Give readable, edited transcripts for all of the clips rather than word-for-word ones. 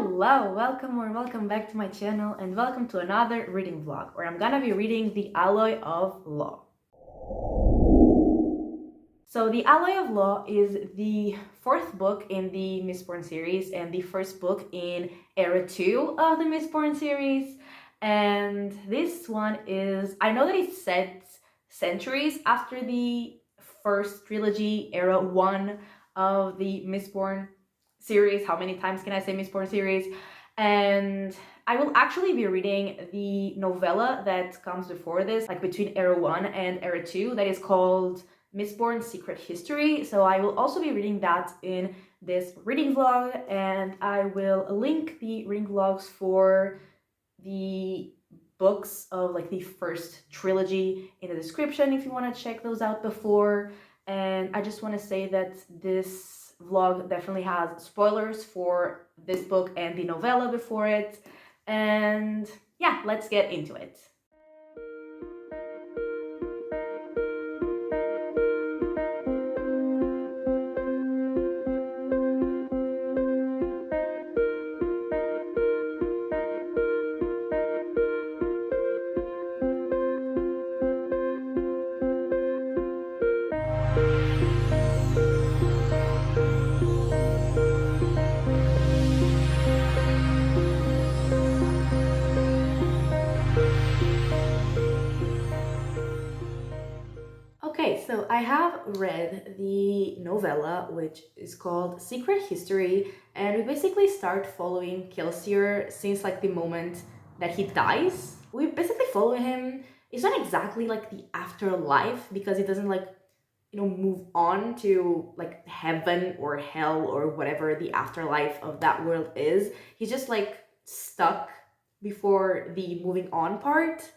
Hello, welcome back to my channel and welcome to another reading vlog where I'm gonna be reading The Alloy of Law. So The Alloy of Law is the fourth book in the Mistborn series and the first book in Era 2 of the Mistborn series. And this one is, I know that it's set centuries after the first trilogy, Era 1 of the Mistborn series. How many times can I say Mistborn series? And I will actually be reading the novella that comes before this, like between Era 1 and Era 2, that is called Mistborn Secret History. So I will also be reading that in this reading vlog, and I will link the reading vlogs for the books of like the first trilogy in the description if you want to check those out before. And I just want to say that this vlog definitely has spoilers for this book and the novella before it. And yeah, let's get into it. Okay, so I have read the novella, which is called Secret History, and we basically start following Kelsier since like the moment that he dies. We basically follow him. It's not exactly like the afterlife because he doesn't like, move on to like heaven or hell or whatever the afterlife of that world is. He's just like stuck before the moving on part.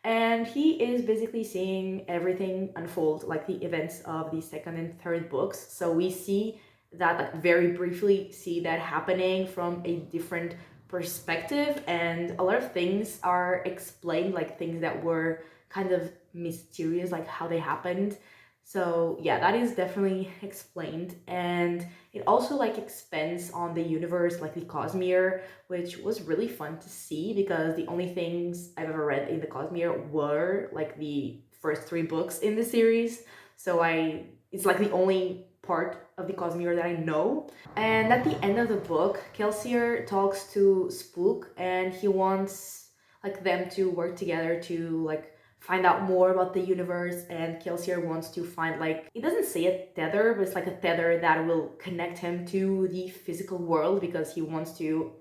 And he is basically seeing everything unfold, like the events of the second and third books. So we see that, like very briefly see that happening from a different perspective. And a lot of things are explained, like things that were kind of mysterious, like how they happened. So yeah, that is definitely explained. And it also like expands on the universe, like the Cosmere, which was really fun to see because the only things I've ever read in the Cosmere were like the first three books in the series. So it's like the only part of the Cosmere that I know. And at the end of the book, Kelsier talks to Spook and he wants like them to work together to like find out more about the universe, and Kelsier wants to find like, it doesn't say a tether, but it's like a tether that will connect him to the physical world because he wants to,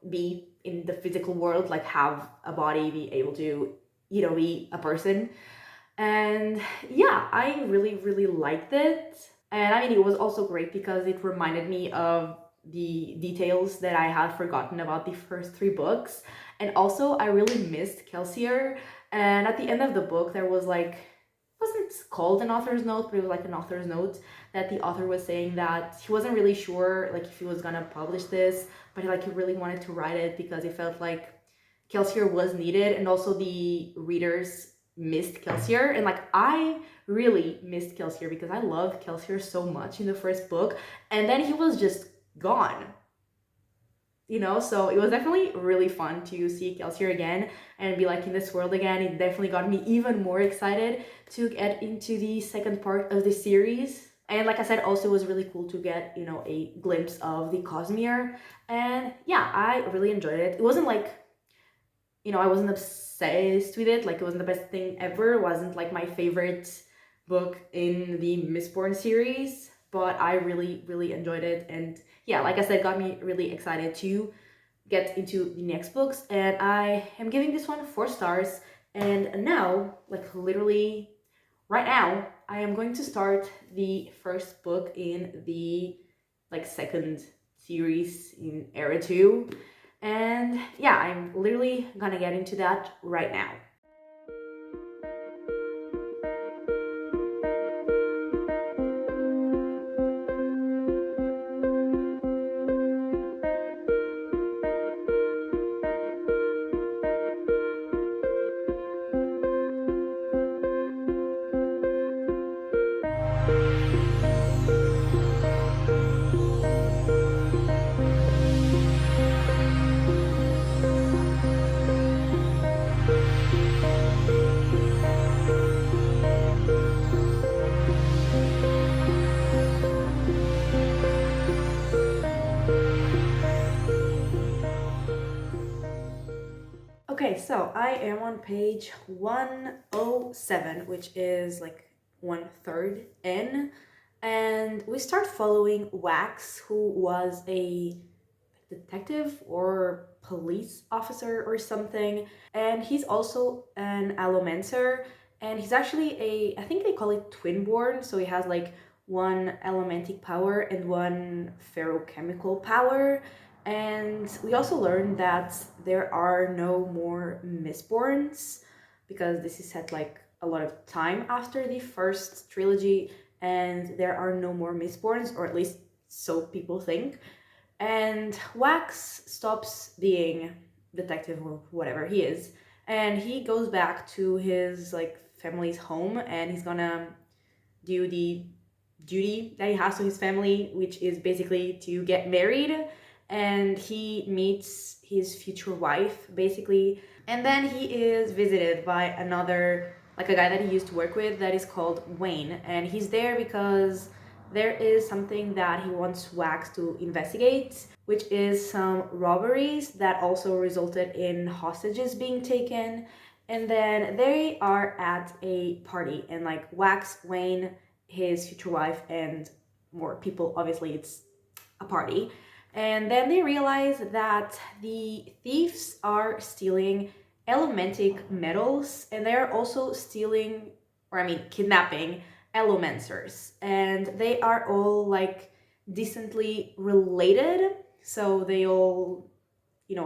be in the physical world, like have a body, be able to, be a person. And yeah, I really liked it. And I mean, it was also great because it reminded me of the details that I had forgotten about the first three books. And also, I really missed Kelsier. And at the end of the book, there was like, it wasn't called an author's note, but it was like an author's note that the author was saying that he wasn't really sure like if he was gonna publish this, but like he really wanted to write it because he felt like Kelsier was needed, and also the readers missed Kelsier. And like I really missed Kelsier because I loved Kelsier so much in the first book, and then he was just gone. So it was definitely really fun to see Kelsier again and be like in this world again. It definitely got me even more excited to get into the second part of the series. And like I said, also it was really cool to get, a glimpse of the Cosmere. And yeah, I really enjoyed it. It wasn't like, I wasn't obsessed with it. Like it wasn't the best thing ever. It wasn't like my favorite book in the Mistborn series, but I really enjoyed it. And yeah, like I said, got me really excited to get into the next books. And I am giving this one 4 stars. And now, like literally right now, I am going to start the first book in the like second series in Era 2. And yeah, I'm literally gonna get into that right now. Okay, so I am on page 107, which is like 1/3 in, and we start following Wax, who was a detective or police officer or something, and he's also an allomancer, and he's actually I think they call it twinborn, so he has like one elementic power and one ferrochemical power. And we also learned that there are no more Mistborns, because this is set like a lot of time after the first trilogy, and there are no more Mistborns, or at least so people think. And Wax stops being detective or whatever he is, and he goes back to his like family's home, and he's gonna do the duty that he has to his family, which is basically to get married. And he meets his future wife basically, and then he is visited by another, like a guy that he used to work with, that is called Wayne, and he's there because there is something that he wants Wax to investigate, which is some robberies that also resulted in hostages being taken. And then they are at a party, and like Wax, Wayne, his future wife, and more people, obviously it's a party. And then they realize that the thieves are stealing elementic metals, and they're also stealing, or I mean kidnapping, allomancers. And they are all like decently related, so they all,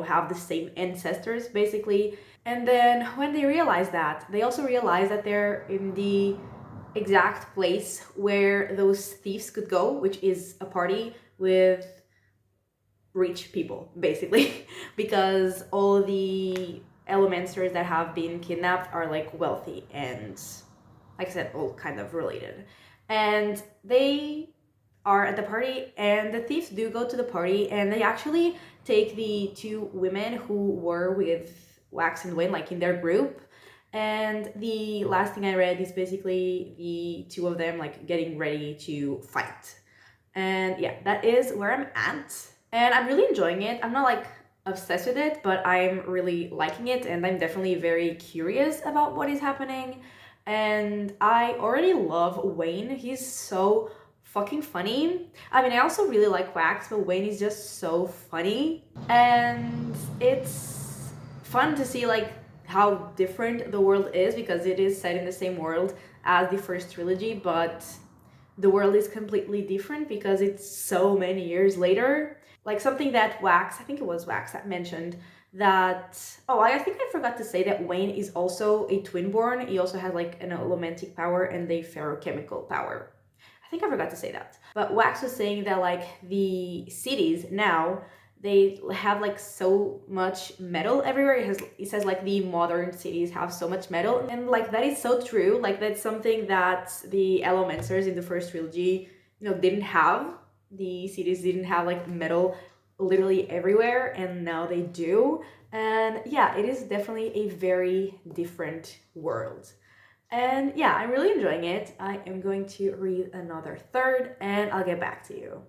have the same ancestors basically. And then when they realize that, they also realize that they're in the exact place where those thieves could go, which is a party with rich people basically, because all the allomancers that have been kidnapped are like wealthy and, like I said, all kind of related. And they are at the party, and the thieves do go to the party, and they actually take the two women who were with Wax and Wayne, like in their group. And the last thing I read is basically the two of them like getting ready to fight. And yeah, that is where I'm at. And I'm really enjoying it. I'm not like obsessed with it, but I'm really liking it, and I'm definitely very curious about what is happening. And I already love Wayne. He's so fucking funny. I mean, I also really like Wax, but Wayne is just so funny. And it's fun to see like how different the world is, because it is set in the same world as the first trilogy, but the world is completely different because it's so many years later. Like something that Wax, I think it was Wax that mentioned that, oh, I think I forgot to say that Wayne is also a twinborn. He also has like an elementic power and a ferrochemical power. I think I forgot to say that. But Wax was saying that like the cities now, they have like so much metal everywhere. It says like the modern cities have so much metal, and like that is so true. Like that's something that the Allomancers in the first trilogy, didn't have. The cities didn't have like metal literally everywhere, and now they do. And yeah, it is definitely a very different world. And yeah, I'm really enjoying it. I am going to read another third, and I'll get back to you.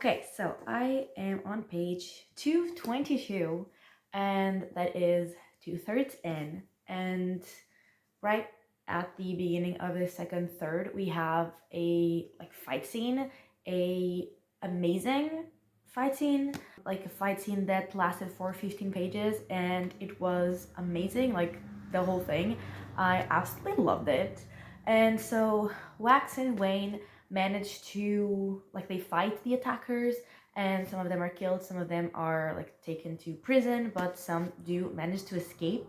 Okay, so I am on page 222, and that is 2/3 in. And right at the beginning of the second third, we have a like fight scene, a amazing fight scene, like a fight scene that lasted for 15 pages, and it was amazing, like the whole thing. I absolutely loved it. And so Wax and Wayne manage to, like, they fight the attackers, and some of them are killed, some of them are like taken to prison, but some do manage to escape.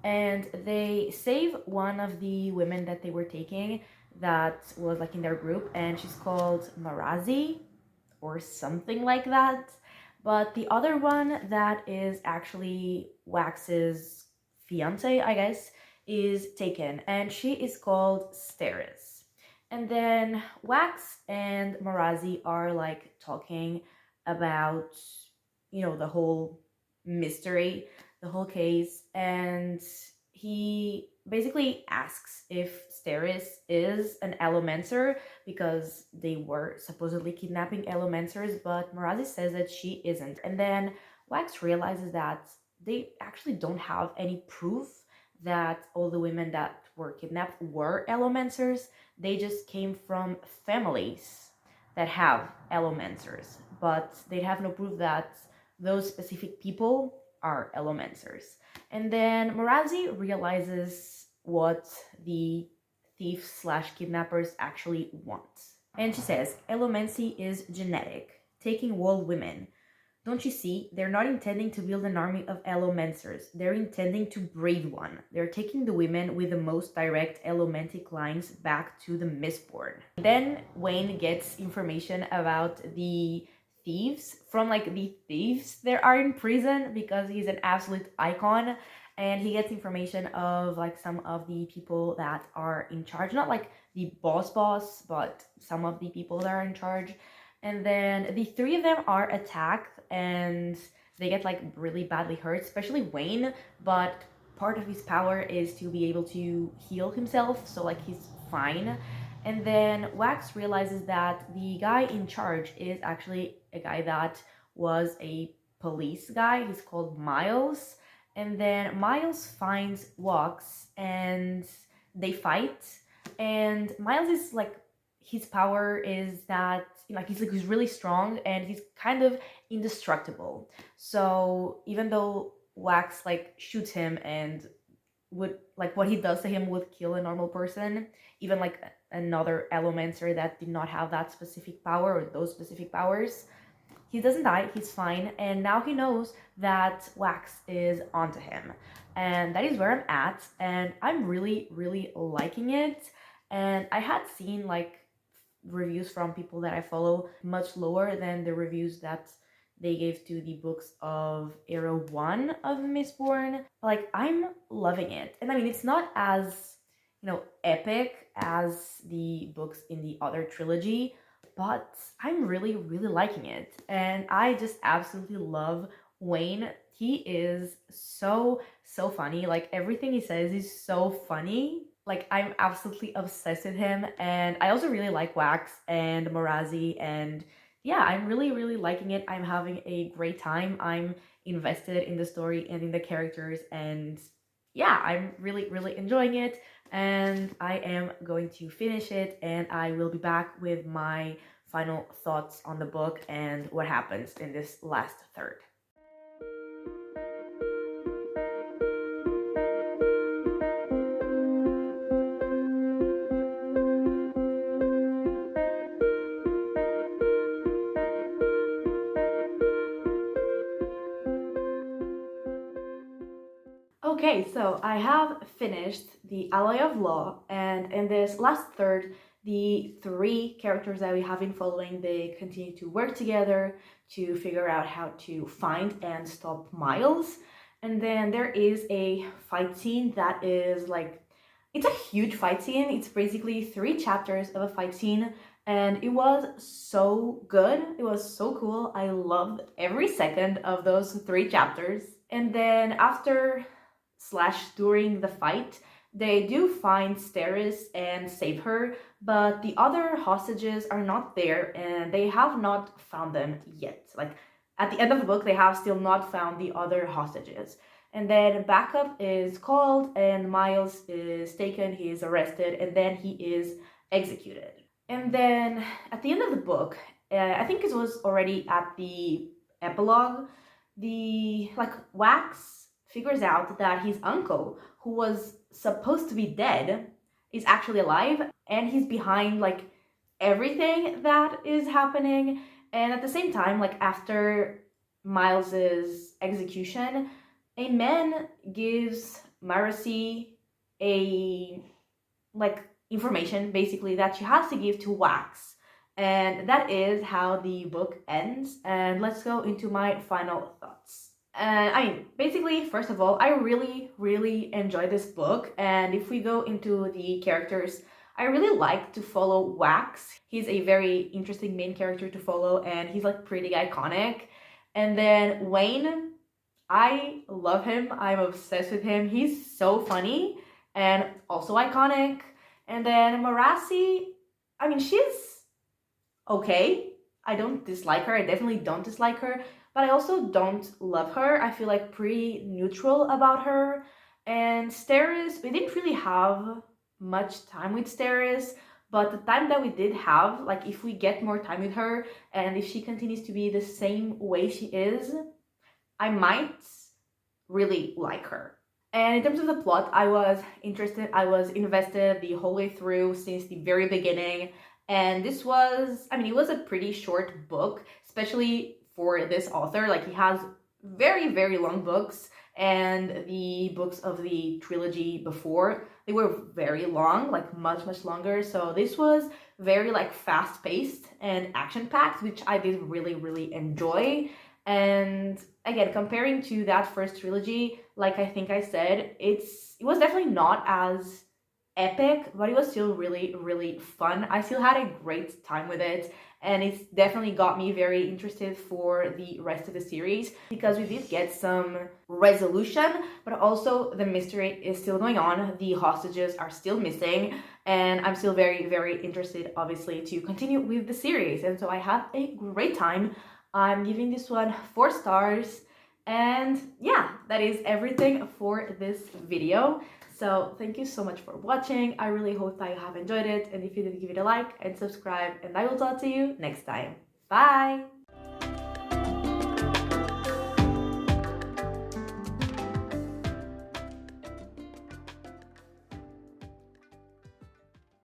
and they save one of the women that they were taking that was like in their group, and she's called Marazi or something like that. But the other one that is actually Wax's fiance, I guess, is taken, and she is called Steris. And then Wax and Marazi are like talking about, the whole mystery, the whole case, and he basically asks if Steris is an Elementor because they were supposedly kidnapping Elementors, but Marazi says that she isn't. And then Wax realizes that they actually don't have any proof that all the women that were kidnapped were Elementors. They just came from families that have Elementors, but they have no proof that those specific people are Elementors. And then Marazi realizes what the thieves slash kidnappers actually want. And she says, Elomancy is genetic, taking wall women. Don't you see? They're not intending to build an army of Elomancers. They're intending to breed one. They're taking the women with the most direct Elomantic lines back to the Mistborn. Then Wayne gets information about the thieves from like the thieves that are in prison because he's an absolute icon, and he gets information of like some of the people that are in charge, not like the boss, but some of the people that are in charge. And then the three of them are attacked and they get like really badly hurt, especially Wayne, but part of his power is to be able to heal himself, so like he's fine. And then Wax realizes that the guy in charge is actually a guy that was a police guy. He's called Miles. And then Miles finds Wax and they fight. And Miles is like, his power is that like he's really strong and he's kind of indestructible. So even though Wax like shoots him and would like what he does to him would kill a normal person, even like another Elementor that did not have that specific power or those specific powers, he doesn't die, he's fine, and now he knows that Wax is onto him. And that is where I'm at, and I'm really, really liking it. And I had seen like reviews from people that I follow much lower than the reviews that they gave to the books of Era 1 of Mistborn. Like, I'm loving it. And I mean, it's not as, epic as the books in the other trilogy, but I'm really, really liking it. And I just absolutely love Wayne. He is so, so funny. Like, everything he says is so funny. Like, I'm absolutely obsessed with him. And I also really like Wax and Marazi. And yeah, I'm really, really liking it. I'm having a great time. I'm invested in the story and in the characters. And yeah, I'm really, really enjoying it. And I am going to finish it. And I will be back with my final thoughts on the book and what happens in this last third. Okay, so I have finished the Ally of Law, and in this last third, the three characters that we have been following, they continue to work together to figure out how to find and stop Miles. And then there is a fight scene that is like, it's a huge fight scene. It's basically 3 chapters of a fight scene, and it was so good. It was so cool. I loved every second of those 3 chapters. And then after slash during the fight, they do find Steris and save her, but the other hostages are not there and they have not found them yet. Like at the end of the book, they have still not found the other hostages. And then backup is called and Miles is taken, he is arrested, and then he is executed. And then at the end of the book, I think it was already at the epilogue, the like Wax figures out that his uncle, who was supposed to be dead, is actually alive, and he's behind like everything that is happening. And at the same time, like after Miles's execution, a man gives Marcy a like information basically that she has to give to Wax. And that is how the book ends. And let's go into my final thoughts. And I mean, basically, first of all, I really enjoy this book. And if we go into the characters, I really like to follow Wax. He's a very interesting main character to follow, and he's like pretty iconic. And then Wayne, I love him. I'm obsessed with him. He's so funny and also iconic. And then Marasi, I mean, she's okay. I don't dislike her. I definitely don't dislike her, but I also don't love her. I feel like pretty neutral about her. And Steris, we didn't really have much time with Steris, but the time that we did have, like if we get more time with her and if she continues to be the same way she is, I might really like her. And in terms of the plot, I was interested, I was invested the whole way through since the very beginning. And this was, I mean, it was a pretty short book, especially for this author. Like, he has very long books, and the books of the trilogy before, they were very long, like much longer. So this was very like fast paced and action packed, which I did really enjoy. And again, comparing to that first trilogy, like I think I said, it was definitely not as epic, but it was still really fun. I still had a great time with it, and it's definitely got me very interested for the rest of the series, because we did get some resolution, but also the mystery is still going on. The hostages are still missing, and I'm still very interested, obviously, to continue with the series. And so I had a great time. I'm giving this one 4 stars. And yeah, that is everything for this video. So thank you so much for watching. I really hope that you have enjoyed it. And if you did, give it a like and subscribe. And I will talk to you next time. Bye!